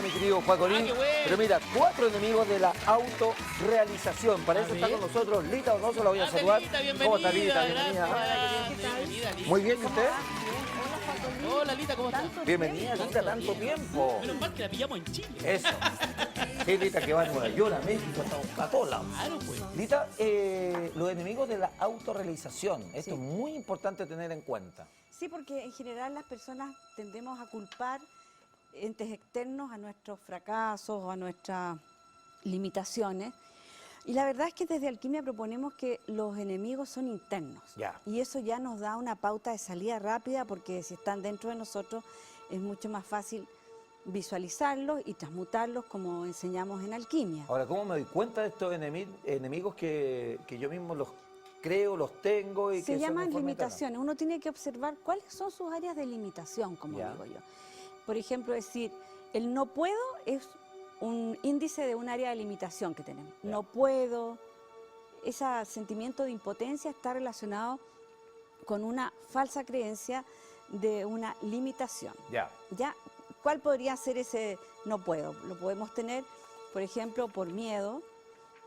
Mi querido Juacolín, qué bueno. pero mira, 4 enemigos de la autorrealización. Para eso está con nosotros Lita Donoso, la voy a saludar. Lita, bienvenida. ¿Cómo está Lita? Bienvenida. Bienvenida, Lita. Muy bien, ¿y usted? Hola, Lita, ¿cómo estás? Bienvenida, Lita, tanto tiempo. Menos mal que la pillamos en Chile. Eso. Sí, Lita, que va a Nueva York, a México, a todos lados. Claro, pues. Lita, los enemigos de la autorrealización. Esto Sí. es muy importante tener en cuenta. Sí, porque en general las personas tendemos a culpar entes externos a nuestros fracasos o a nuestras limitaciones. Y la verdad es que desde Alquimia proponemos que los enemigos son internos. Ya. Y eso ya nos da una pauta de salida rápida, porque si están dentro de nosotros es mucho más fácil visualizarlos y transmutarlos, como enseñamos en Alquimia. Ahora, ¿cómo me doy cuenta de estos enemigos que yo mismo los creo, los tengo y que Se son llaman en forma interna? limitaciones. Uno tiene que observar cuáles son sus áreas de limitación, como Ya. digo yo. Por ejemplo, decir, el no puedo es un índice de un área de limitación que tenemos. Ya. No puedo, ese sentimiento de impotencia está relacionado con una falsa creencia de una limitación. Ya. ¿Ya? ¿Cuál podría ser ese no puedo? Lo podemos tener, por ejemplo, por miedo,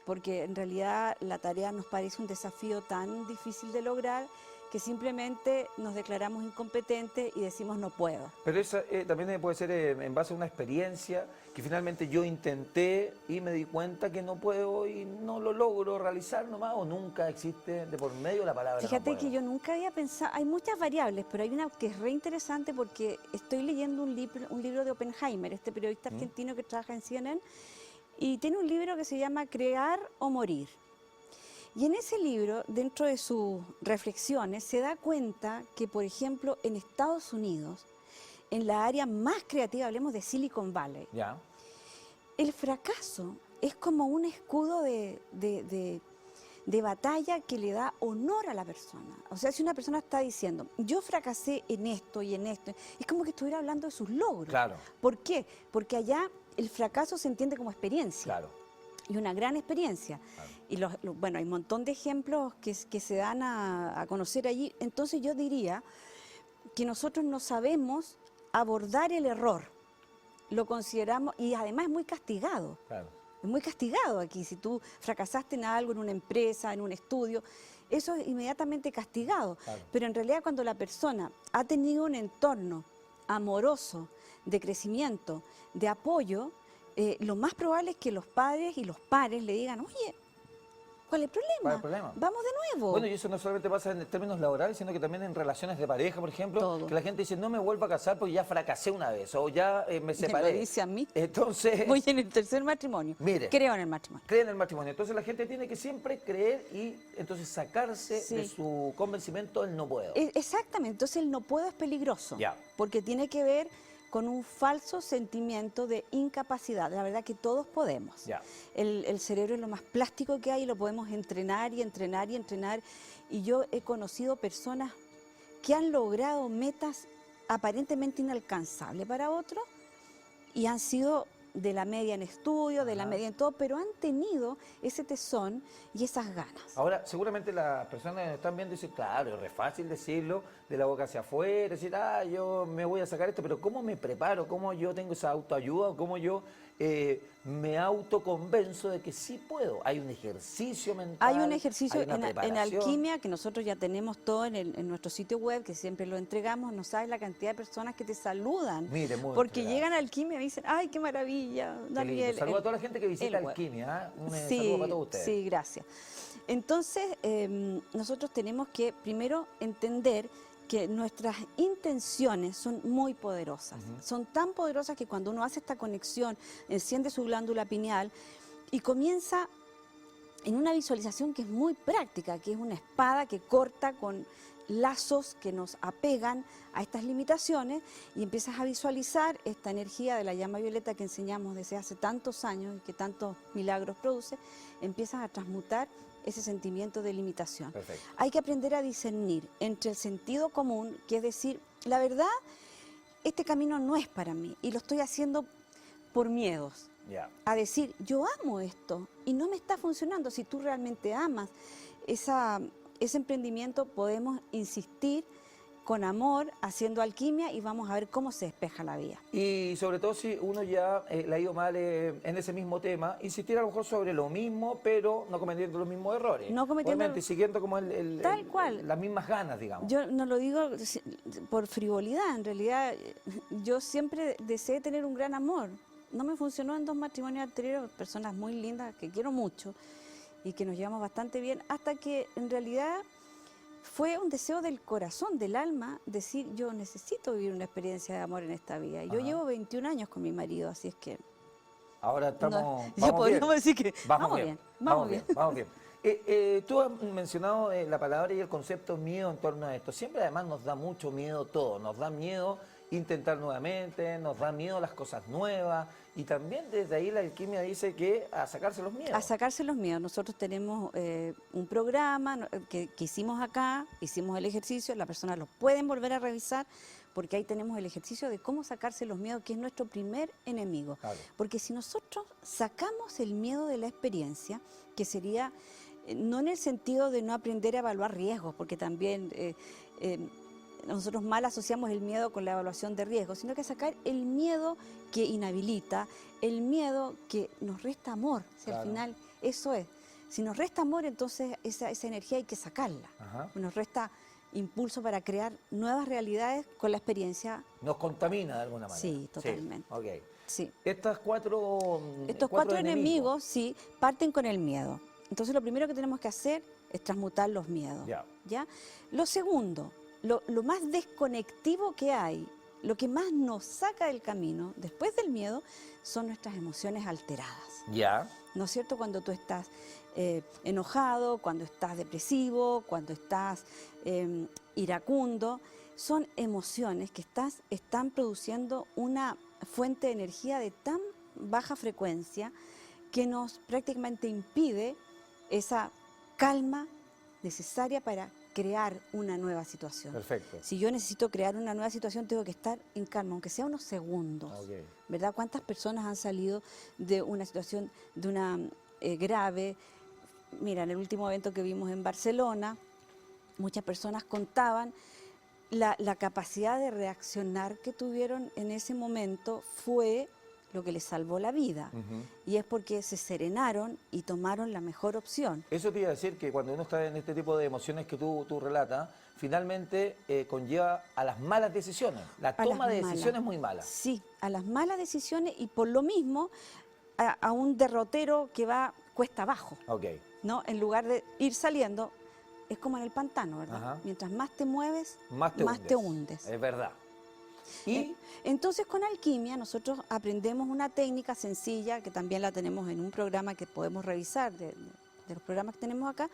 porque en realidad la tarea nos parece un desafío tan difícil de lograr que simplemente nos declaramos incompetentes y decimos no puedo. Pero eso también puede ser en base a una experiencia que finalmente yo intenté y me di cuenta que no puedo y no lo logro realizar nomás, o nunca existe de por medio la palabra Fíjate no que puedo. yo nunca había pensado, hay muchas variables, pero hay una que es re interesante porque estoy leyendo un libro de Oppenheimer, este periodista argentino que trabaja en CNN, y tiene un libro que se llama Crear o Morir. Y en ese libro, dentro de sus reflexiones, se da cuenta que, por ejemplo, en Estados Unidos, en la área más creativa, hablemos de Silicon Valley, Ya. el fracaso es como un escudo de batalla que le da honor a la persona. O sea, si una persona está diciendo, yo fracasé en esto y en esto, es como que estuviera hablando de sus logros. Claro. ¿Por qué? Porque allá el fracaso se entiende como experiencia. Claro. Y una gran experiencia. Claro. Y bueno, hay un montón de ejemplos que se dan a conocer allí. Entonces yo diría que nosotros no sabemos abordar el error. Lo consideramos, y además es muy castigado. Claro. Es muy castigado aquí. Si tú fracasaste en algo, en una empresa, en un estudio, eso es inmediatamente castigado. Claro. Pero en realidad cuando la persona ha tenido un entorno amoroso, de crecimiento, de apoyo, lo más probable es que los padres y los pares le digan, oye, ¿cuál es el problema? ¿Cuál es el problema? Vamos de nuevo. Bueno, y eso no solamente pasa en términos laborales, sino que también en relaciones de pareja, por ejemplo, Todo. que la gente dice, no me vuelvo a casar porque ya fracasé una vez, o ya me Me separé. lo dice a mí. Entonces, Voy en el tercer matrimonio. Mire. Creo en el matrimonio. cree en el matrimonio. Entonces la gente tiene que siempre creer y entonces sacarse Sí. de su convencimiento el no puedo. Exactamente, entonces el no puedo es peligroso, Ya. porque tiene que ver con un falso sentimiento de incapacidad. La verdad que todos podemos. Ya. El cerebro es lo más plástico que hay y lo podemos entrenar y entrenar y entrenar. Y yo he conocido personas que han logrado metas aparentemente inalcanzables para otros y han sido de la media en estudio, de la Ajá. media en todo, pero han tenido ese tesón y esas ganas. Ahora, seguramente las personas que están viendo dicen, claro, es re fácil decirlo de la boca hacia afuera, decir, yo me voy a sacar esto, pero ¿cómo me preparo? ¿Cómo yo tengo esa autoayuda? ¿Cómo yo me autoconvenzo de que sí puedo? Hay un ejercicio mental. Hay un ejercicio hay una en preparación. Alquimia que nosotros ya tenemos todo en nuestro sitio web, que siempre lo entregamos. No sabes la cantidad de personas que te saludan. Mire, muy porque entregado. llegan a Alquimia y dicen, ay, qué maravilla, Qué lindo. Daniel. Saludo a toda la gente que visita el web. Alquimia. Un Sí, saludo para todos ustedes. sí, gracias. Entonces, nosotros tenemos que primero entender que nuestras intenciones son muy poderosas. Son tan poderosas que cuando uno hace esta conexión, enciende su glándula pineal y comienza en una visualización que es muy práctica, que es una espada que corta con lazos que nos apegan a estas limitaciones, y empiezas a visualizar esta energía de la llama violeta que enseñamos desde hace tantos años y que tantos milagros produce, empiezas a transmutar ese sentimiento de limitación. Perfecto. Hay que aprender a discernir entre el sentido común, que es decir, la verdad, este camino no es para mí y lo estoy haciendo por miedos. Ya. A decir, yo amo esto y no me está funcionando. Si tú realmente amas ese emprendimiento, podemos insistir con amor, haciendo alquimia y vamos a ver cómo se despeja la vida. Y sobre todo si uno ya le ha ido mal en ese mismo tema, insistir a lo mejor sobre lo mismo, pero no cometiendo los mismos errores. No cometiendo- Obviamente, siguiendo como Tal cual. las mismas ganas, digamos. Yo no lo digo por frivolidad, en realidad yo siempre deseé tener un gran amor. No me funcionó en 2 matrimonios anteriores, personas muy lindas que quiero mucho y que nos llevamos bastante bien, hasta que en realidad fue un deseo del corazón, del alma, decir yo necesito vivir una experiencia de amor en esta vida. Yo Ajá. llevo 21 años con mi marido, así es que Ahora estamos. no, ya vamos podríamos bien. decir que Vamos bien. vamos bien. Vamos bien. Tú has mencionado la palabra y el concepto miedo en torno a esto. Siempre además nos da mucho miedo todo. Nos da miedo intentar nuevamente, nos da miedo las cosas nuevas y también desde ahí la alquimia dice que a sacarse los miedos. A sacarse los miedos. Nosotros tenemos un programa que hicimos acá, hicimos el ejercicio, las personas lo pueden volver a revisar porque ahí tenemos el ejercicio de cómo sacarse los miedos, que es nuestro primer enemigo. Claro. Porque si nosotros sacamos el miedo de la experiencia, que sería, no en el sentido de no aprender a evaluar riesgos, porque también nosotros mal asociamos el miedo con la evaluación de riesgos, sino que sacar el miedo que inhabilita, el miedo que nos resta amor. Si Claro. al final eso es. Si nos resta amor, entonces esa energía hay que sacarla. Ajá. Nos resta impulso para crear nuevas realidades con la experiencia. Nos contamina de alguna manera. Sí, totalmente. Ok. Sí. Estos Estos cuatro enemigos, sí, parten con el miedo. Entonces lo primero que tenemos que hacer es transmutar los miedos. Ya. ¿Ya? Lo segundo, lo más desconectivo que hay, lo que más nos saca del camino después del miedo, son nuestras emociones alteradas. Ya. ¿No es cierto? Cuando tú estás enojado, cuando estás depresivo, cuando estás iracundo, son emociones que están produciendo una fuente de energía de tan baja frecuencia que nos prácticamente impide esa calma necesaria para crear una nueva situación. Perfecto. Si yo necesito crear una nueva situación, tengo que estar en calma, aunque sea unos segundos. Ok. ¿Verdad? ¿Cuántas personas han salido de una situación grave? Mira, en el último evento que vimos en Barcelona, muchas personas contaban la capacidad de reaccionar que tuvieron en ese momento fue lo que les salvó la vida. Ujú. Y es porque se serenaron y tomaron la mejor opción. Eso te iba a decir que cuando uno está en este tipo de emociones que tú relatas, finalmente conlleva a las malas decisiones. La A toma las de malas. decisiones muy mala. Sí, a las malas decisiones y por lo mismo a un derrotero que va cuesta abajo, Ok. ¿no? En lugar de ir saliendo, es como en el pantano, ¿verdad? Ajá. Mientras más te mueves, Más te hundes. Es verdad. Y Entonces con alquimia nosotros aprendemos una técnica sencilla que también la tenemos en un programa que podemos revisar de los programas que tenemos acá,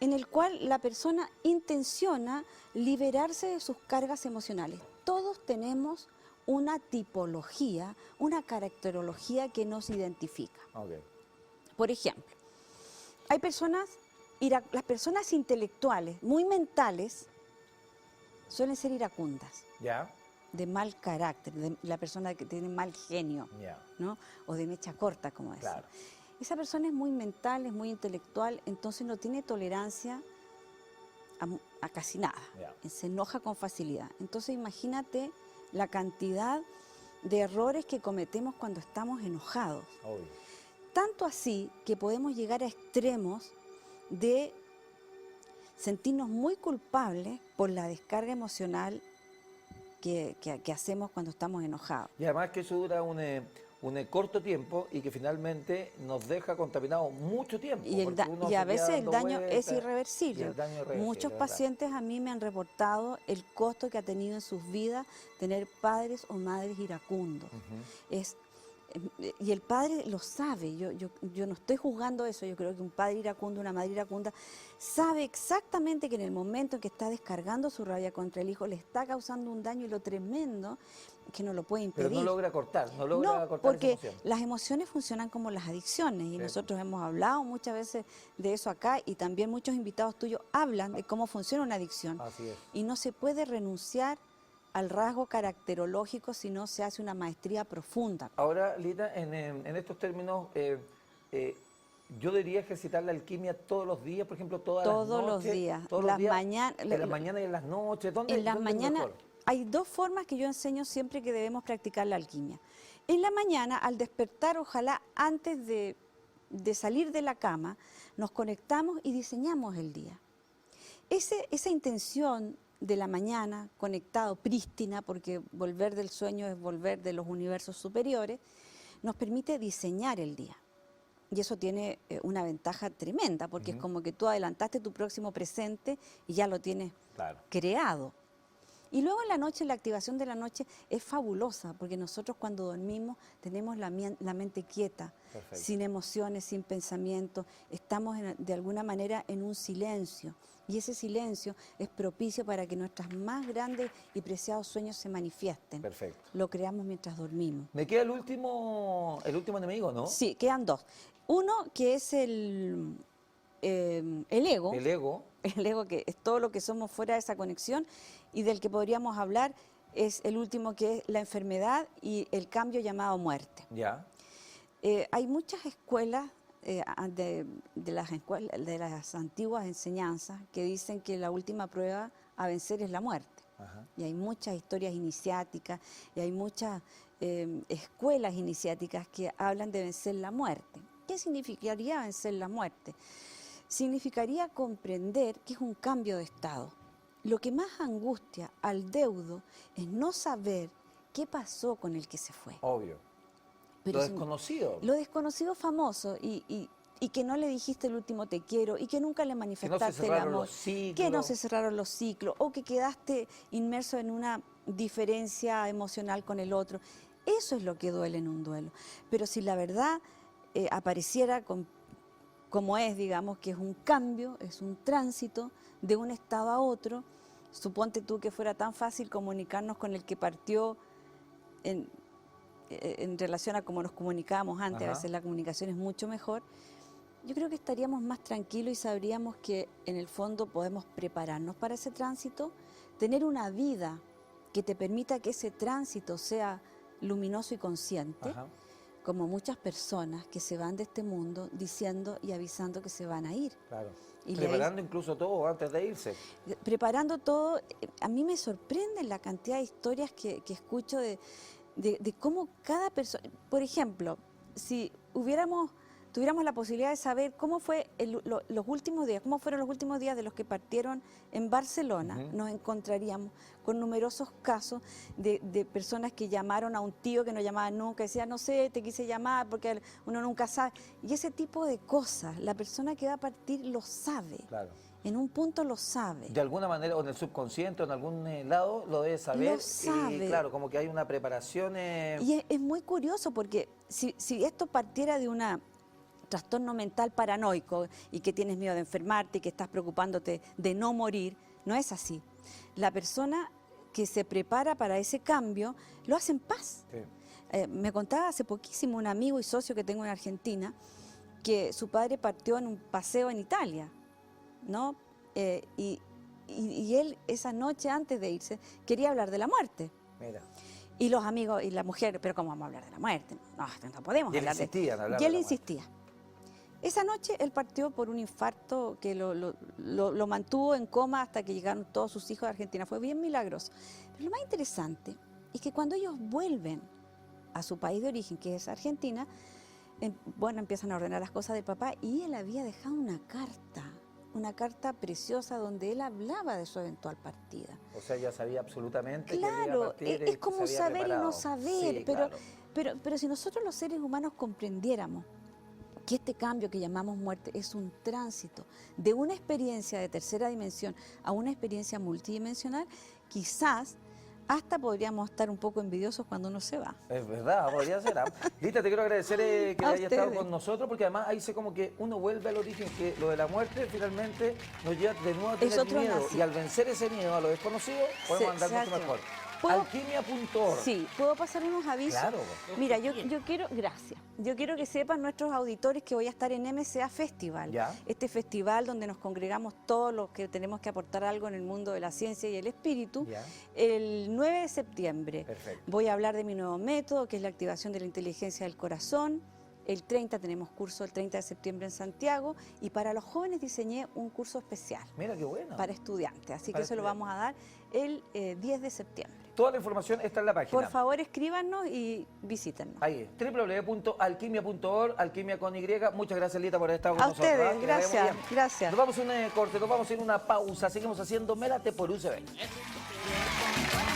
en el cual la persona intenciona liberarse de sus cargas emocionales. Todos tenemos una tipología, una caracterología que nos identifica. ok. Por ejemplo, hay personas, las personas intelectuales, muy mentales, suelen ser iracundas, Ya. de mal carácter, de la persona que tiene mal genio, Ya. ¿no? O de mecha corta, como decía. Claro. Esa persona es muy mental, es muy intelectual, entonces no tiene tolerancia a casi nada. Ya. Se enoja con facilidad. Entonces imagínate la cantidad de errores que cometemos cuando estamos enojados. Obvio. Tanto así que podemos llegar a extremos de sentirnos muy culpables por la descarga emocional que hacemos cuando estamos enojados. Y además que eso dura un corto tiempo y que finalmente nos deja contaminados mucho tiempo. Y, porque uno y a se queda veces el dando daño es vueltas, y irreversible. el daño es irreversible, Muchos es verdad. pacientes a mí me han reportado el costo que ha tenido en sus vidas tener padres o madres iracundos. Ujú. Y el padre lo sabe, yo no estoy juzgando eso, yo creo que un padre iracundo, una madre iracunda, sabe exactamente que en el momento en que está descargando su rabia contra el hijo le está causando un daño y lo tremendo que no lo puede impedir. Pero no logra cortar, no logra No, cortar porque esa emoción. las emociones funcionan como las adicciones y Sí. nosotros hemos hablado muchas veces de eso acá y también muchos invitados tuyos hablan de cómo funciona una adicción. Así es. Y no se puede renunciar al rasgo caracterológico si no se hace una maestría profunda. Ahora, Lita, en estos términos, yo debería ejercitar la alquimia todos los días, por ejemplo, todas Todos las los noches. días. Todos los días, mañanas. en las mañanas y en las noches. En las dónde es mañanas mejor? hay dos formas que yo enseño siempre que debemos practicar la alquimia. En la mañana, al despertar, ojalá antes de salir de la cama, nos conectamos y diseñamos el día. Esa intención de la mañana, conectado, prístina, porque volver del sueño es volver de los universos superiores, nos permite diseñar el día. Y eso tiene una ventaja tremenda, porque es como que tú adelantaste tu próximo presente y ya lo tienes Claro. creado. Y luego en la noche, la activación de la noche es fabulosa, porque nosotros cuando dormimos tenemos la mente quieta, Perfecto. sin emociones, sin pensamientos, estamos de alguna manera en un silencio. Y ese silencio es propicio para que nuestros más grandes y preciados sueños se manifiesten. Perfecto. Lo creamos mientras dormimos. Me queda el último enemigo, ¿no? Sí, quedan dos. Uno que es el ego. El ego. El ego, que es todo lo que somos fuera de esa conexión, y del que podríamos hablar es el último, que es la enfermedad y el cambio llamado muerte. Ya. Hay muchas escuelas de las antiguas enseñanzas que dicen que la última prueba a vencer es la muerte. Ajá. Y hay muchas historias iniciáticas y hay muchas escuelas iniciáticas que hablan de vencer la muerte. ¿Qué significaría vencer la muerte? Significaría comprender que es un cambio de estado. Lo que más angustia al deudo es no saber qué pasó con el que se fue. Obvio. Pero Lo si- desconocido. Lo desconocido famoso y que no le dijiste el último te quiero y que nunca le manifestaste el cerraron amor, los ciclos. que no se cerraron los ciclos o que quedaste inmerso en una diferencia emocional con el otro. Eso es lo que duele en un duelo. Pero si la verdad apareciera como es, digamos, que es un cambio, es un tránsito de un estado a otro, suponte tú que fuera tan fácil comunicarnos con el que partió en relación a cómo nos comunicábamos antes, Ajá. a veces la comunicación es mucho mejor, yo creo que estaríamos más tranquilos y sabríamos que en el fondo podemos prepararnos para ese tránsito, tener una vida que te permita que ese tránsito sea luminoso y consciente, Ajá. como muchas personas que se van de este mundo diciendo y avisando que se van a ir. Claro. Y Preparando incluso todo antes de irse. Preparando todo, a mí me sorprende la cantidad de historias que escucho de cómo cada persona, por ejemplo, si tuviéramos la posibilidad de saber cómo fue los últimos días, cómo fueron los últimos días de los que partieron en Barcelona, nos encontraríamos con numerosos casos de personas que llamaron a un tío que no llamaban nunca, decían, no sé, te quise llamar porque uno nunca sabe. Y ese tipo de cosas, la persona que va a partir lo sabe. Claro. En un punto lo sabe. De alguna manera, o en el subconsciente, o en algún lado, lo debe saber. Lo sabe. Y claro, como que hay una preparación. Y es muy curioso porque si esto partiera de una trastorno mental paranoico y que tienes miedo de enfermarte y que estás preocupándote de no morir, no es así. La persona que se prepara para ese cambio lo hace en paz. Sí. Me contaba hace poquísimo un amigo y socio que tengo en Argentina que su padre partió en un paseo en Italia, ¿no? Y él esa noche antes de irse quería hablar de la muerte. Mira. Y los amigos y la mujer, pero ¿cómo vamos a hablar de la muerte? No podemos Y él hablar insistía en hablar Y de él la muerte. insistía. Esa noche él partió por un infarto que lo mantuvo en coma hasta que llegaron todos sus hijos de Argentina. Fue bien milagroso. Pero lo más interesante es que cuando ellos vuelven a su país de origen, que es Argentina, empiezan a ordenar las cosas del papá y él había dejado una carta preciosa donde él hablaba de su eventual partida. O sea, ya sabía absolutamente que él iba a Claro, partir es y como se había saber y preparado. no saber, Sí, pero, claro. pero si nosotros los seres humanos comprendiéramos que este cambio que llamamos muerte es un tránsito de una experiencia de tercera dimensión a una experiencia multidimensional, quizás hasta podríamos estar un poco envidiosos cuando uno se va. Es verdad, podría ser. Lita, te quiero agradecer que A haya estado ustedes. con nosotros, porque además ahí sé como que uno vuelve al origen, que lo de la muerte finalmente nos lleva de nuevo a tener otro miedo. nace. Y al vencer ese miedo a lo desconocido, podemos andar mucho exacto. mejor. ¿Puedo? Alquimia.org. Sí, ¿puedo pasar unos avisos? Claro. Mira, yo quiero, gracias, yo quiero que sepan nuestros auditores que voy a estar en MCA Festival, Ya. este festival donde nos congregamos todos los que tenemos que aportar algo en el mundo de la ciencia y el espíritu, Ya. el 9 de septiembre. Perfecto. Voy a hablar de mi nuevo método, que es la activación de la inteligencia del corazón. El 30 tenemos curso el 30 de septiembre en Santiago y para los jóvenes diseñé un curso especial Mira qué bueno. para estudiantes, así Para que eso lo vamos a dar el 10 de septiembre. Toda la información está en la página. Por favor, escríbanos y visítennos. Ahí, www.alquimia.org, alquimia con Y. Muchas gracias, Lita, por haber estado con A nosotros. ustedes, ¿Ah? Que la vaya muy gracias, bien. gracias. Nos vamos a un corte, nos vamos a ir a una pausa. Seguimos haciendo Mélate por UCB. Eso.